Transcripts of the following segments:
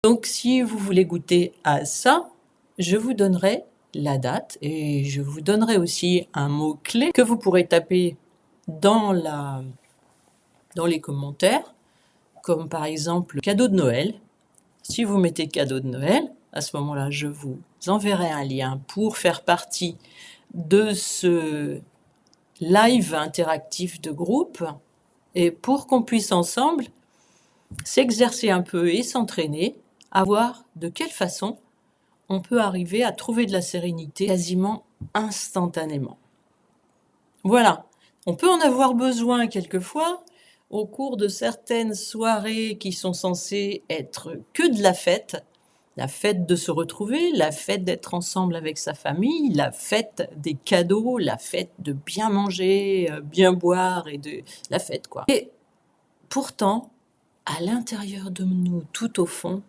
Donc si vous voulez goûter à ça, je vous donnerai la date et je vous donnerai aussi un mot-clé que vous pourrez taper dans les commentaires, comme par exemple cadeau de Noël. Si vous mettez cadeau de Noël, à ce moment-là, je vous enverrai un lien pour faire partie de ce live interactif de groupe et pour qu'on puisse ensemble s'exercer un peu et s'entraîner à voir de quelle façon on peut arriver à trouver de la sérénité quasiment instantanément. Voilà, on peut en avoir besoin quelquefois au cours de certaines soirées qui sont censées être que de la fête de se retrouver, la fête d'être ensemble avec sa famille, la fête des cadeaux, la fête de bien manger, bien boire et de la fête quoi. Et pourtant, à l'intérieur de nous, tout au fond,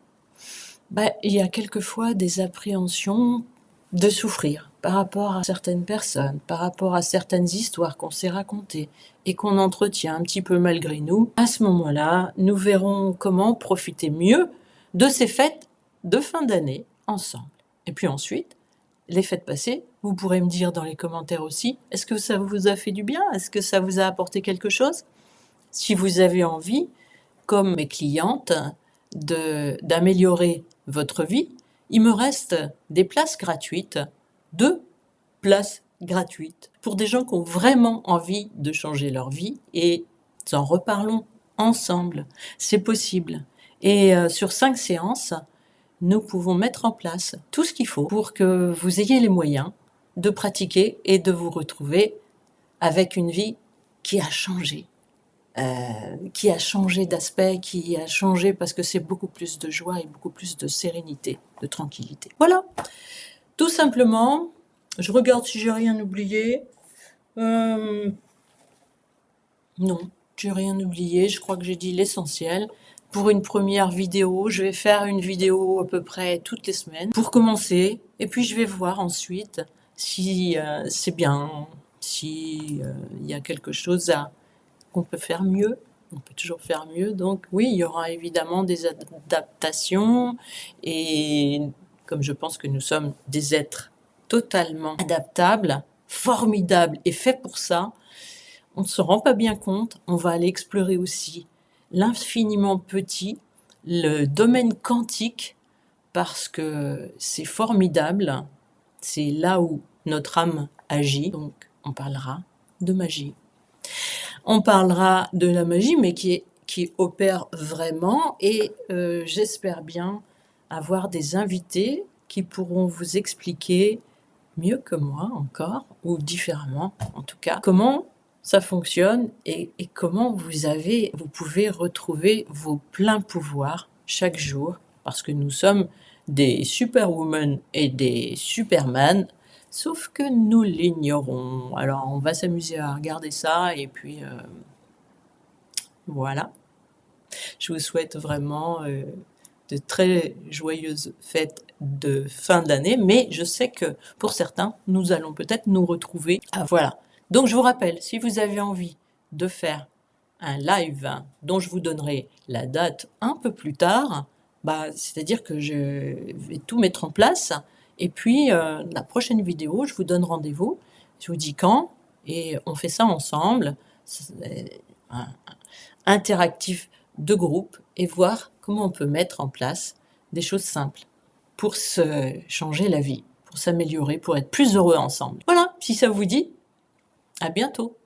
il y a quelquefois des appréhensions de souffrir par rapport à certaines personnes, par rapport à certaines histoires qu'on s'est racontées et qu'on entretient un petit peu malgré nous. À ce moment-là, nous verrons comment profiter mieux de ces fêtes de fin d'année ensemble. Et puis ensuite, les fêtes passées, vous pourrez me dire dans les commentaires aussi, est-ce que ça vous a fait du bien? Est-ce que ça vous a apporté quelque chose? Si vous avez envie, comme mes clientes, d'améliorer votre vie, il me reste des places gratuites, 2 places gratuites pour des gens qui ont vraiment envie de changer leur vie et en reparlons ensemble. C'est possible. Et sur 5 séances, nous pouvons mettre en place tout ce qu'il faut pour que vous ayez les moyens de pratiquer et de vous retrouver avec une vie qui a changé. Qui a changé d'aspect, qui a changé parce que c'est beaucoup plus de joie et beaucoup plus de sérénité, de tranquillité. Voilà, tout simplement. Je regarde si j'ai rien oublié. Non, j'ai rien oublié. Je crois que j'ai dit l'essentiel. Pour une première vidéo, je vais faire une vidéo à peu près toutes les semaines pour commencer. Et puis je vais voir ensuite si c'est bien, si y a quelque chose qu'on peut faire mieux. On peut toujours faire mieux. Donc oui, il y aura évidemment des adaptations. Et comme je pense que nous sommes des êtres totalement adaptables, formidables et faits pour ça, on ne se rend pas bien compte. On va aller explorer aussi l'infiniment petit, le domaine quantique, parce que c'est formidable. C'est là où notre âme agit. Donc on parlera de magie. On parlera de la magie, mais qui opère vraiment. Et j'espère bien avoir des invités qui pourront vous expliquer mieux que moi encore, ou différemment en tout cas, comment ça fonctionne et comment vous pouvez retrouver vos pleins pouvoirs chaque jour, parce que nous sommes des superwomen et des superman, sauf que nous l'ignorons. Alors on va s'amuser à regarder ça et puis voilà. Je vous souhaite vraiment de très joyeuses fêtes de fin d'année, mais je sais que pour certains, nous allons peut-être nous retrouver. Ah, voilà. Donc je vous rappelle, si vous avez envie de faire un live dont je vous donnerai la date un peu plus tard, c'est-à-dire que je vais tout mettre en place et puis la prochaine vidéo, je vous donne rendez-vous, je vous dis quand et on fait ça ensemble, interactif de groupe et voir comment on peut mettre en place des choses simples pour se changer la vie, pour s'améliorer, pour être plus heureux ensemble. Voilà, si ça vous dit, à bientôt.